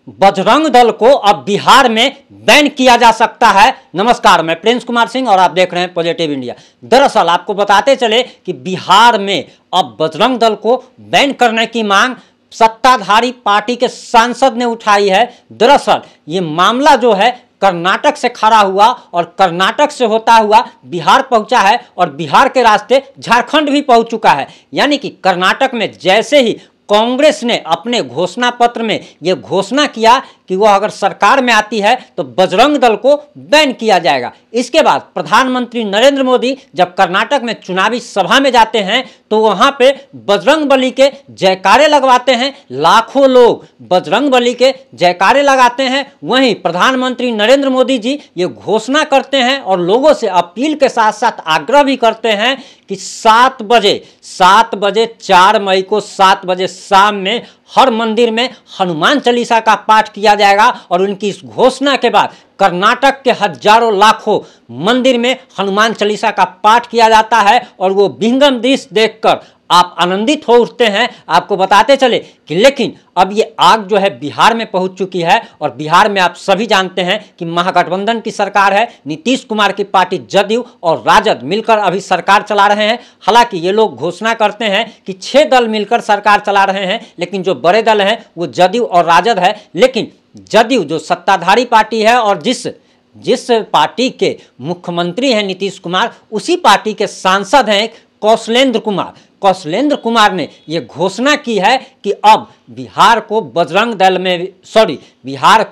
बजरंग दल को अब बिहार में बैन किया जा सकता है। नमस्कार, मैं प्रिंस कुमार सिंह और आप देख रहे हैं पॉजिटिव इंडिया। दरअसल आपको बताते चले कि बिहार में अब बजरंग दल को बैन करने की मांग सत्ताधारी पार्टी के सांसद ने उठाई है। दरअसल ये मामला जो है कर्नाटक से खड़ा हुआ और कर्नाटक से होता हुआ बिहार पहुंचा है और बिहार के रास्ते झारखंड भी पहुंच चुका है। यानी कि कर्नाटक में जैसे ही कांग्रेस ने अपने घोषणा पत्र में यह घोषणा किया कि वह अगर सरकार में आती है तो बजरंग दल को बैन किया जाएगा। इसके बाद प्रधानमंत्री नरेंद्र मोदी जब कर्नाटक में चुनावी सभा में जाते हैं तो वहां पे बजरंग बली के जयकारे लगवाते हैं। लाखों लोग बजरंग बली के जयकारे लगाते हैं। वहीं प्रधानमंत्री नरेंद्र मोदी जी ये घोषणा करते हैं और लोगों से अपील के साथ साथ आग्रह भी करते हैं कि 7 बजे 4 मई को 7 बजे शाम में हर मंदिर में हनुमान चालीसा का पाठ किया जाएगा। और उनकी इस घोषणा के बाद कर्नाटक के हजारों लाखों मंदिर में हनुमान चालीसा का पाठ किया जाता है और वो विहंगम दृश्य देखकर आप आनंदित हो उठते हैं। आपको बताते चले कि लेकिन अब ये आग जो है बिहार में पहुंच चुकी है और बिहार में आप सभी जानते हैं कि महागठबंधन की सरकार है। नीतीश कुमार की पार्टी जदयू और राजद मिलकर अभी सरकार चला रहे हैं। हालांकि ये लोग घोषणा करते हैं कि 6 दल मिलकर सरकार चला रहे हैं, लेकिन जो बड़े दल हैं वो जदयू और राजद है। लेकिन जदयू जो सत्ताधारी पार्टी है और जिस पार्टी के मुख्यमंत्री हैं नीतीश कुमार, उसी पार्टी के सांसद हैं कौशलेंद्र कुमार ने यह घोषणा की है कि अब बिहार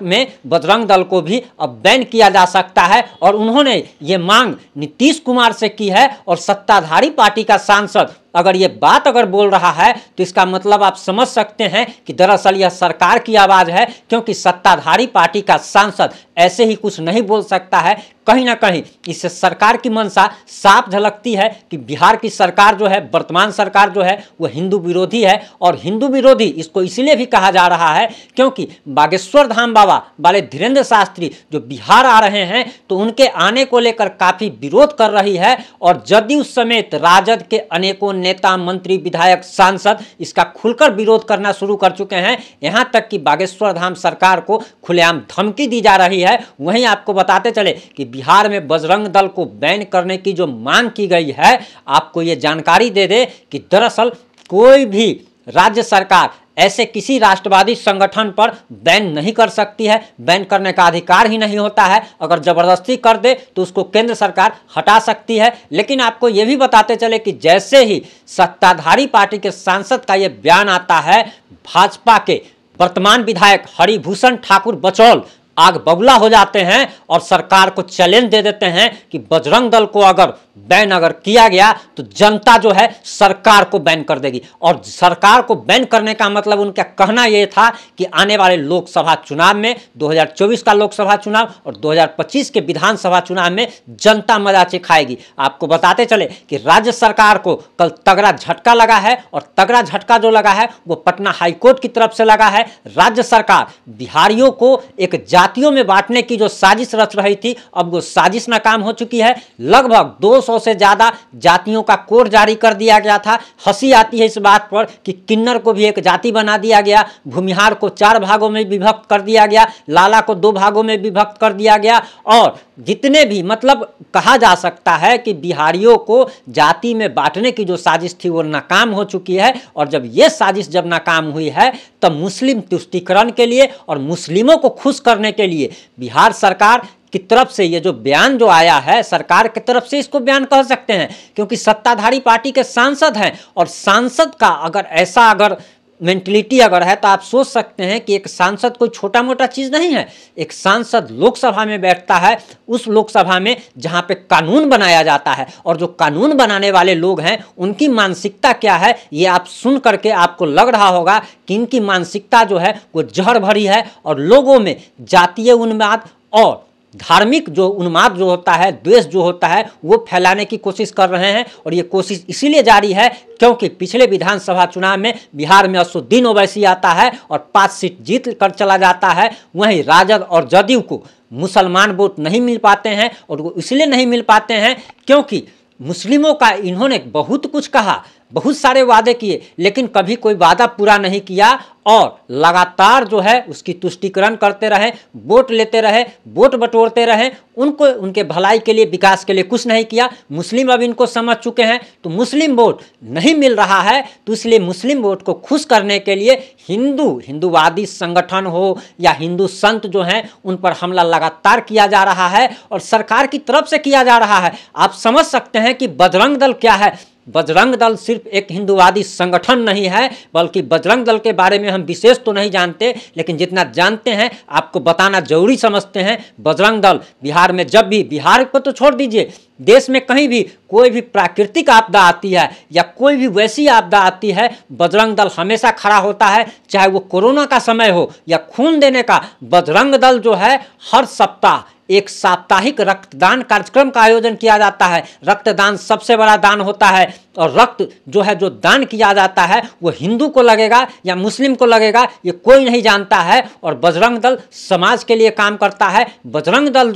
में बजरंग दल को भी अब बैन किया जा सकता है। और उन्होंने ये मांग नीतीश कुमार से की है। और सत्ताधारी पार्टी का सांसद अगर ये बात बोल रहा है तो इसका मतलब आप समझ सकते हैं कि दरअसल यह सरकार की आवाज़ है, क्योंकि सत्ताधारी पार्टी का सांसद ऐसे ही कुछ नहीं बोल सकता है। कहीं ना कहीं इससे सरकार की मंशा साफ झलकती है कि बिहार की सरकार जो है, वर्तमान सरकार जो है, वो हिंदू विरोधी है। और हिंदू विरोधी इसको इसलिए भी कहा जा रहा है क्योंकि बागेश्वर धाम बाबा वाले धीरेन्द्र शास्त्री जो बिहार आ रहे हैं तो उनके आने को लेकर काफ़ी विरोध कर रही है। और जदयू समेत राजद के अनेकों नेता, मंत्री, विधायक, सांसद इसका खुलकर विरोध करना शुरू कर चुके हैं। यहां तक कि बागेश्वर धाम सरकार को खुलेआम धमकी दी जा रही है। वहीं आपको बताते चले कि बिहार में बजरंग दल को बैन करने की जो मांग की गई है, आपको ये जानकारी दे दे कि दरअसल कोई भी राज्य सरकार ऐसे किसी राष्ट्रवादी संगठन पर बैन नहीं कर सकती है। बैन करने का अधिकार ही नहीं होता है। अगर जबरदस्ती कर दे तो उसको केंद्र सरकार हटा सकती है। लेकिन आपको यह भी बताते चले कि जैसे ही सत्ताधारी पार्टी के सांसद का यह बयान आता है, भाजपा के वर्तमान विधायक हरिभूषण ठाकुर बचौल आग बबूला हो जाते हैं और सरकार को चैलेंज दे देते हैं कि बजरंग दल को अगर बैन किया गया तो जनता जो है सरकार को बैन कर देगी। और सरकार को बैन करने का मतलब उनका कहना यह था कि आने वाले लोकसभा चुनाव में 2024 का लोकसभा चुनाव और 2025 के विधानसभा चुनाव में जनता मजा खाएगी। आपको बताते चले कि राज्य सरकार को कल तगड़ा झटका लगा है और तगड़ा झटका जो लगा है वो पटना हाईकोर्ट की तरफ से लगा है। राज्य सरकार बिहारियों को एक जातियों में बांटने की जो साजिश रच रही थी, अब वो साजिश नाकाम हो चुकी है। लगभग 200 से ज्यादा जातियों का कोड जारी कर दिया गया था। हंसी आती है इस बात पर कि किन्नर को भी एक जाति बना दिया गया, भूमिहार को 4 भागों में विभक्त कर दिया गया, लाला को 2 भागों में विभक्त कर दिया गया। और जितने भी मतलब कहा जा सकता है कि बिहारियों को जाति में बांटने की जो साजिश थी वो नाकाम हो चुकी है। और जब ये साजिश नाकाम हुई है तब मुस्लिम तुष्टीकरण के लिए और मुस्लिमों को खुश करने के लिए बिहार सरकार की तरफ से ये जो बयान जो आया है, सरकार की तरफ से इसको बयान कह सकते हैं, क्योंकि सत्ताधारी पार्टी के सांसद हैं। और सांसद का अगर मेंटलिटी है तो आप सोच सकते हैं कि एक सांसद कोई छोटा मोटा चीज़ नहीं है। एक सांसद लोकसभा में बैठता है, उस लोकसभा में जहां पे कानून बनाया जाता है, और जो कानून बनाने वाले लोग हैं उनकी मानसिकता क्या है ये आप सुन करके आपको लग रहा होगा कि इनकी मानसिकता जो है वो जहर भरी है और लोगों में जातीय उन्माद और धार्मिक जो उन्माद जो होता है, द्वेष जो होता है, वो फैलाने की कोशिश कर रहे हैं। और ये कोशिश इसीलिए जारी है क्योंकि पिछले विधानसभा चुनाव में बिहार में असुद्दीन ओवैसी आता है और 5 सीट जीत कर चला जाता है। वहीं राजद और जदयू को मुसलमान वोट नहीं मिल पाते हैं, और वो इसलिए नहीं मिल पाते हैं क्योंकि मुस्लिमों का इन्होंने बहुत कुछ कहा। बहुत सारे वादे किए, लेकिन कभी कोई वादा पूरा नहीं किया और लगातार जो है उसकी तुष्टीकरण करते रहे, वोट लेते रहे, वोट बटोरते रहे, उनको उनके भलाई के लिए, विकास के लिए कुछ नहीं किया। मुस्लिम अब इनको समझ चुके हैं, तो मुस्लिम वोट नहीं मिल रहा है, तो इसलिए मुस्लिम वोट को खुश करने के लिए हिंदूवादी संगठन हो या हिंदू संत जो हैं उन पर हमला लगातार किया जा रहा है और सरकार की तरफ से किया जा रहा है। आप समझ सकते हैं कि बजरंग दल क्या है। बजरंग दल सिर्फ एक हिंदूवादी संगठन नहीं है, बल्कि बजरंग दल के बारे में हम विशेष तो नहीं जानते, लेकिन जितना जानते हैं आपको बताना जरूरी समझते हैं। बजरंग दल बिहार में जब भी, बिहार को तो छोड़ दीजिए, देश में कहीं भी कोई भी प्राकृतिक आपदा आती है या कोई भी वैसी आपदा आती है, बजरंग दल हमेशा खड़ा होता है, चाहे वो कोरोना का समय हो या खून देने का। बजरंग दल जो है हर सप्ताह एक साप्ताहिक रक्तदान कार्यक्रम का आयोजन किया जाता है। रक्तदान सबसे बड़ा दान होता है और रक्त जो है, जो दान किया जाता है वो हिंदू को लगेगा या मुस्लिम को लगेगा ये कोई नहीं जानता है, और बजरंग दल समाज के लिए काम करता है। बजरंग दल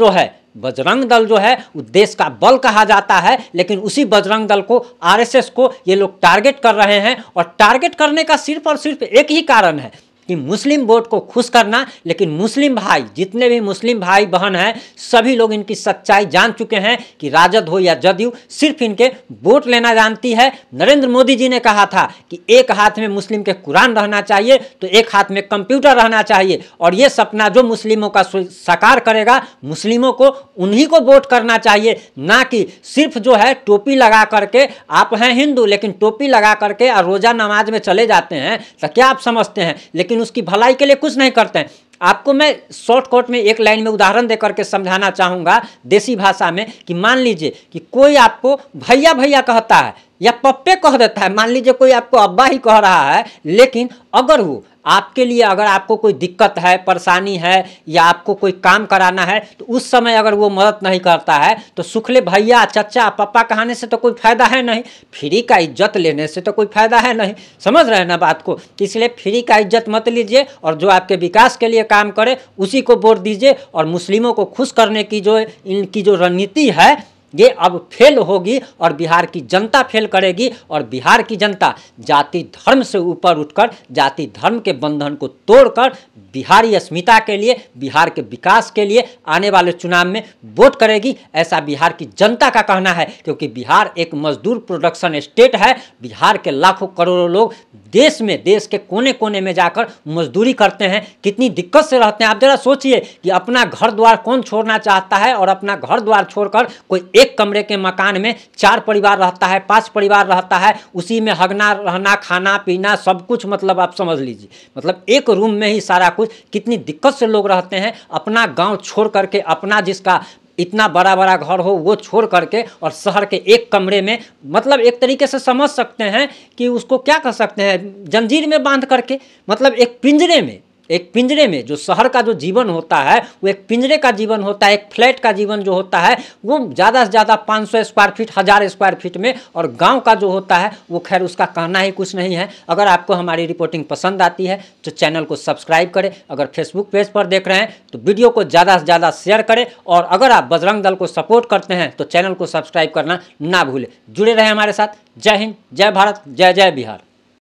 जो है वो देश का बल कहा जाता है, लेकिन उसी बजरंग दल को, आरएसएस को ये लोग टारगेट कर रहे हैं, और टारगेट करने का सिर्फ और सिर्फ एक ही कारण है कि मुस्लिम वोट को खुश करना। लेकिन मुस्लिम भाई, जितने भी मुस्लिम भाई बहन हैं, सभी लोग इनकी सच्चाई जान चुके हैं कि राजद हो या जदयू सिर्फ इनके वोट लेना जानती है। नरेंद्र मोदी जी ने कहा था कि एक हाथ में मुस्लिम के कुरान रहना चाहिए तो एक हाथ में कंप्यूटर रहना चाहिए, और ये सपना जो मुस्लिमों का साकार करेगा, मुस्लिमों को उन्हीं को वोट करना चाहिए, ना कि सिर्फ जो है टोपी लगा करके, आप हैं हिंदू लेकिन टोपी लगा करके और रोज़ा नमाज में चले जाते हैं, तो क्या आप समझते हैं, लेकिन उसकी भलाई के लिए कुछ नहीं करते हैं। आपको मैं शॉर्टकट में एक लाइन में उदाहरण देकर के समझाना चाहूँगा देसी भाषा में, कि मान लीजिए कि कोई आपको भैया भैया कहता है या पप्पे कह देता है, मान लीजिए कोई आपको अब्बा ही कह रहा है, लेकिन अगर वो आपके लिए, अगर आपको कोई दिक्कत है, परेशानी है या आपको कोई काम कराना है, तो उस समय अगर वो मदद नहीं करता है, तो सुखले भैया चाचा पापा कहने से तो कोई फायदा है नहीं, फ्री का इज्जत लेने से तो कोई फायदा है नहीं। समझ रहे हैं ना बात को? इसलिए फ्री का इज्जत मत लीजिए, और जो आपके विकास के लिए काम करे उसी को वोट दीजिए। और मुस्लिमों को खुश करने की जो इनकी जो रणनीति है ये अब फेल होगी, और बिहार की जनता फेल करेगी, और बिहार की जनता जाति धर्म से ऊपर उठकर, जाति धर्म के बंधन को तोड़कर बिहारी अस्मिता के लिए, बिहार के विकास के लिए आने वाले चुनाव में वोट करेगी। ऐसा बिहार की जनता का कहना है, क्योंकि बिहार एक मजदूर प्रोडक्शन स्टेट है। बिहार के लाखों करोड़ों लोग देश में, देश के कोने कोने में जाकर मजदूरी करते हैं, कितनी दिक्कत से रहते हैं। आप जरा सोचिए कि अपना घर द्वार कौन छोड़ना चाहता है, और अपना घर द्वार छोड़कर कोई एक कमरे के मकान में 4 परिवार रहता है, 5 परिवार रहता है, उसी में हगना रहना, खाना पीना सब कुछ, मतलब आप समझ लीजिए, मतलब एक रूम में ही सारा कुछ, कितनी दिक्कत से लोग रहते हैं। अपना गांव छोड़ करके, अपना जिसका इतना बड़ा बड़ा घर हो वो छोड़ करके, और शहर के एक कमरे में, मतलब एक तरीके से समझ सकते हैं कि उसको क्या कह सकते हैं, जंजीर में बांध करके, मतलब एक पिंजरे में जो शहर का जो जीवन होता है वो एक पिंजरे का जीवन होता है। एक फ्लैट का जीवन जो होता है वो ज़्यादा से ज़्यादा 500 स्क्वायर फीट, 1000 स्क्वायर फीट में, और गांव का जो होता है वो खैर उसका कहना ही कुछ नहीं है। अगर आपको हमारी रिपोर्टिंग पसंद आती है तो चैनल को सब्सक्राइब करें, अगर फेसबुक पेज पर देख रहे हैं तो वीडियो को ज़्यादा से ज़्यादा शेयर करें, और अगर आप बजरंग दल को सपोर्ट करते हैं तो चैनल को सब्सक्राइब करना ना भूलें। जुड़े रहें हमारे साथ। जय हिंद, जय भारत, जय जय बिहार।